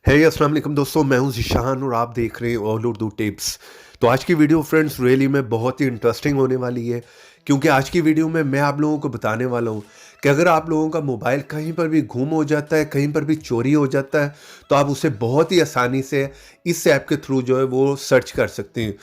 हे अस्सलाम वालेकुम दोस्तों, मैं हूं ज़ीशान और आप देख रहे हैं ऑल उर्दू टिप्स। तो आज की वीडियो फ्रेंड्स रियली में बहुत ही इंटरेस्टिंग होने वाली है, क्योंकि आज की वीडियो में मैं आप लोगों को बताने वाला हूं कि अगर आप लोगों का मोबाइल कहीं पर भी गुम हो जाता है, कहीं पर भी चोरी हो जाता है, तो आप उसे बहुत ही आसानी से इस ऐप के थ्रू जो है वो सर्च कर सकते हैं।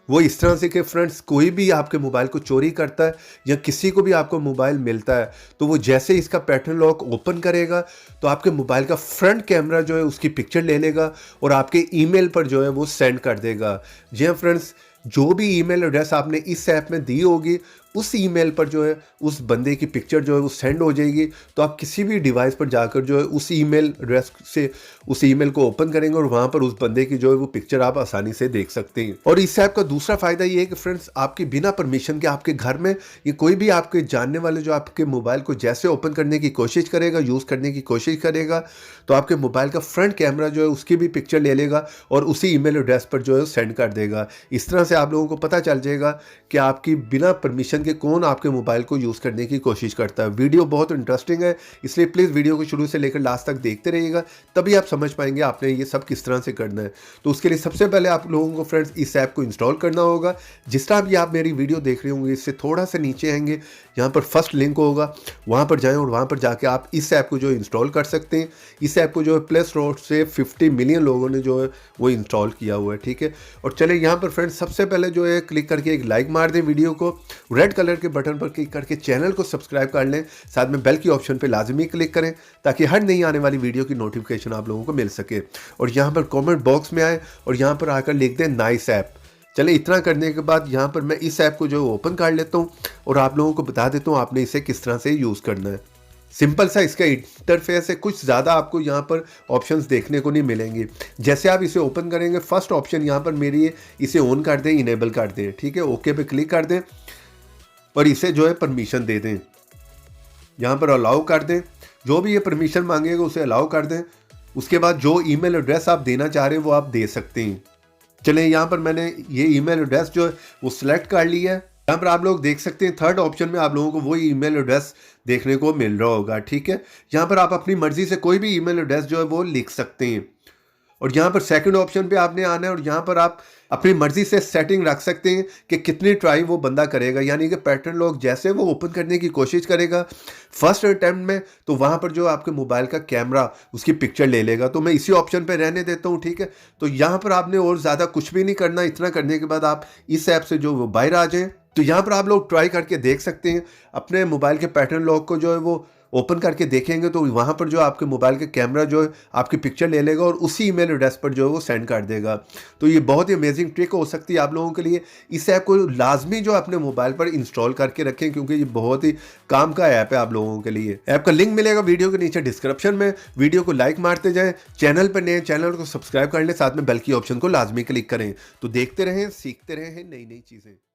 वो इस तरह से कि फ्रेंड्स, कोई भी आपके मोबाइल को चोरी करता है या किसी को भी आपको मोबाइल मिलता है, तो वो जैसे इसका पैटर्न लॉक ओपन करेगा तो आपके मोबाइल का फ्रंट कैमरा जो है उसकी पिक्चर ले लेगा और आपके ईमेल पर जो है वो सेंड कर देगा। जी हाँ फ्रेंड्स, जो भी ईमेल एड्रेस आपने इस ऐप में दी होगी, उस ईमेल पर जो है उस बंदे की पिक्चर जो है वो सेंड हो जाएगी। तो आप किसी भी डिवाइस पर जाकर जो है उस ईमेल एड्रेस से उस ईमेल को ओपन करेंगे और वहाँ पर उस बंदे की जो है वो पिक्चर आप आसानी से देख सकते हैं। और इस ऐप का दूसरा फ़ायदा ये है कि फ्रेंड्स, आपके बिना परमिशन के आपके घर में ये कोई भी आपके जानने वाले जो आपके मोबाइल को जैसे ओपन करने की कोशिश करेगा, यूज़ करने की कोशिश करेगा, तो आपके मोबाइल का फ्रंट कैमरा जो है उसकी भी पिक्चर ले लेगा और उसी ईमेल एड्रेस पर जो है सेंड कर देगा। इस तरह से आप लोगों को पता चल जाएगा कि आपकी बिना परमिशन के कौन आपके मोबाइल को यूज़ करने की कोशिश करता है। वीडियो बहुत इंटरेस्टिंग है, इसलिए प्लीज़ वीडियो को शुरू से लेकर लास्ट तक देखते रहिएगा, तभी आप समझ पाएंगे आपने ये सब किस तरह से करना है। तो उसके लिए सबसे पहले आप लोगों को फ्रेंड्स इस ऐप को इंस्टॉल करना होगा। जिस तरह भी आप मेरी वीडियो देख रहे होंगे, इससे थोड़ा सा नीचे आएंगे, यहाँ पर फर्स्ट लिंक होगा, वहाँ पर जाएँ और वहाँ पर जाके आप इस ऐप को जो इंस्टॉल कर सकते हैं। इस ऐप को जो है प्ले स्टोर से 50 मिलियन लोगों ने जो है वो इंस्टॉल किया हुआ है, ठीक है। और चले यहाँ पर फ्रेंड्स सबसे पहले जो है क्लिक करके एक लाइक मार दें वीडियो को, रेड कलर के बटन पर क्लिक करके चैनल को सब्सक्राइब कर लें, साथ में बेल की ऑप्शन पे लाजमी क्लिक करें ताकि हर नई आने वाली वीडियो की नोटिफिकेशन आप लोगों को मिल सके। और यहाँ पर कमेंट बॉक्स में आए और यहाँ पर आकर लिख दें नाइस ऐप। चले इतना करने के बाद यहाँ पर मैं इस ऐप को जो ओपन कर लेता हूँ और आप लोगों को बता देता हूँ आपने इसे किस तरह से यूज़ करना है। सिंपल सा इसका इंटरफेस है, कुछ ज़्यादा आपको यहाँ पर ऑप्शंस देखने को नहीं मिलेंगे। जैसे आप इसे ओपन करेंगे, फर्स्ट ऑप्शन यहाँ पर मेरी है, इसे ऑन कर दें, इनेबल कर दें, ठीक है। ओके पे क्लिक कर दें और इसे जो है परमिशन दे दें, यहाँ पर अलाउ कर दें। जो भी ये परमिशन मांगेगा उसे अलाउ कर दें। उसके बाद जो ईमेल एड्रेस आप देना चाह रहे हैं वो आप दे सकते हैं। चलें यहाँ पर मैंने ये ईमेल एड्रेस जो है वो सिलेक्ट कर लिया है। यहाँ पर आप लोग देख सकते हैं थर्ड ऑप्शन में आप लोगों को वो ईमेल एड्रेस देखने को मिल रहा होगा, ठीक है। यहाँ पर आप अपनी मर्जी से कोई भी ईमेल एड्रेस जो है वो लिख सकते हैं। और यहाँ पर सेकंड ऑप्शन पे आपने आना है और यहाँ पर आप अपनी मर्जी से सेटिंग रख सकते हैं कि कितनी ट्राई वो बंदा करेगा, यानी कि पैटर्न लॉक जैसे वो ओपन करने की कोशिश करेगा फर्स्ट अटैम्प्ट में, तो वहाँ पर जो आपके मोबाइल का कैमरा उसकी पिक्चर ले लेगा। तो मैं इसी ऑप्शन पे रहने देता हूँ, ठीक है। तो यहाँ पर आपने और ज़्यादा कुछ भी नहीं करना। इतना करने के बाद आप इस ऐप से जो वो बाहर आ जाएँ, तो यहाँ पर आप लोग ट्राई करके देख सकते हैं अपने मोबाइल के पैटर्न लॉक को जो है वो ओपन करके देखेंगे, तो वहाँ पर जो आपके मोबाइल का कैमरा जो है आपकी पिक्चर ले लेगा और उसी ईमेल एड्रेस पर जो है वो सेंड कर देगा। तो ये बहुत ही अमेजिंग ट्रिक हो सकती है आप लोगों के लिए। इस ऐप को लाजमी जो अपने मोबाइल पर इंस्टॉल करके रखें, क्योंकि ये बहुत ही काम का ऐप है आप लोगों के लिए। ऐप का लिंक मिलेगा वीडियो के नीचे डिस्क्रिप्शन में। वीडियो को लाइक मारते जाएँ, चैनल पर नए चैनल को सब्सक्राइब कर लें, साथ में बेल की ऑप्शन को लाजमी क्लिक करें। तो देखते रहें, सीखते रहें नई नई चीज़ें।